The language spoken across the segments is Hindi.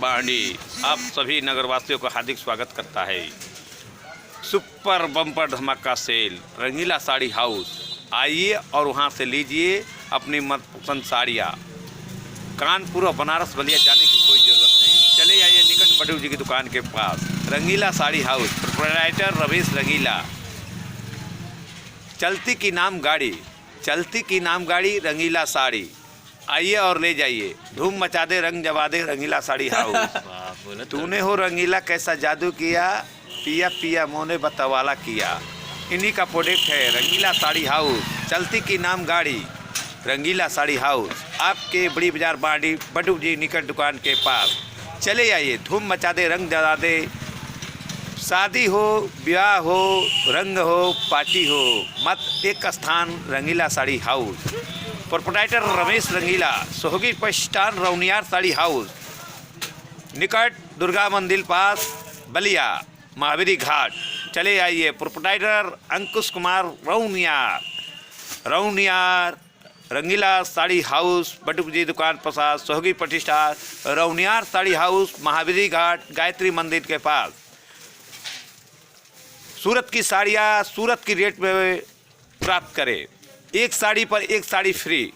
बांडी आप सभी नगरवासियों का हार्दिक स्वागत करता है। सुपर बम्पर धमाका सेल रंगीला साड़ी हाउस, आइए और वहां से लीजिए अपनी मनपसंद साड़ियाँ। कानपुर और बनारस बलिया जाने की कोई ज़रूरत नहीं, चले आइए निकट बड़ू जी की दुकान के पास। रंगीला साड़ी हाउस, प्रोप्राइटर रमेश रंगीला। चलती की नाम गाड़ी रंगीला साड़ी, आइए और ले जाइए। धूम मचा दे रंग जमा दे रंगीला साड़ी हाउस। तूने हो रंगीला कैसा जादू किया, पिया पिया मोने बतावाला किया। इन्हीं का प्रोडक्ट है रंगीला साड़ी हाउस। चलती की नाम गाड़ी रंगीला साड़ी हाउस, आपके बड़ी बाजार बांडी बटू जी निकट दुकान के पास। चले आइए, धूम मचा दे रंग जमा दे। शादी हो, ब्याह हो, रंग हो, पार्टी हो, मत एक स्थान रंगीला साड़ी हाउस। प्रोप्राइटर रमेश रंगीला, सोहगी पस्टान रौनियार साड़ी हाउस, निकट दुर्गा मंदिर पास बलिया महावीरी घाट। चले आइए। प्रोप्राइटर अंकुश कुमार रौनियार रंगीला साड़ी हाउस, बटू जी दुकान प्रसाद, सोहगी प्रतिष्ठान रौनियार साड़ी हाउस, महावीरी घाट गायत्री मंदिर के पास। सूरत की साड़ियाँ सूरत की रेट में प्राप्त करें। एक साड़ी पर एक साड़ी फ्री।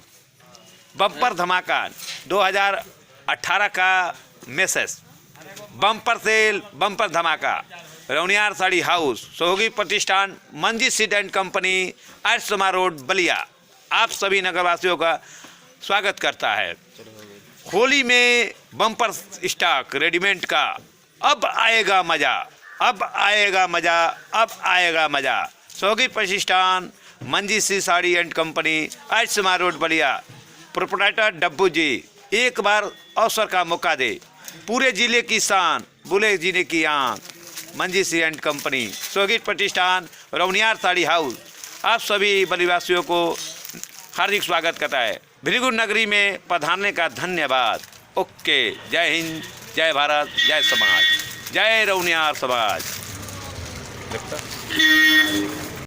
बम्पर धमाका 2018 का मैसेज, बम्पर सेल, बम्पर धमाका। Rauniyar sari House, Sohagi Pratishthan, Manjeet seed and company, Arsama road Ballia आप सभी नगरवासियों का स्वागत करता है। होली में बम्पर स्टॉक रेडीमेड का अब आएगा मज़ा, अब आएगा मज़ा, अब आएगा मज़ा। सोहगी प्रतिष्ठान, मंजीत सी Sari and company, Arsama road Ballia. Proprietor Dabbu ji, एक बार अवसर का मौका दे। पूरे जिले की शान, बुले जिले की आन। मंजीत सी एंड कंपनी, सोहगी प्रतिष्ठान, रौनियार साड़ी हाउस आप सभी बलिवासियों को हार्दिक स्वागत करता है। भृगु नगरी में पधारने का धन्यवाद। ओके, जय हिंद, जय भारत, जय समाज, जय रौनियार समाज।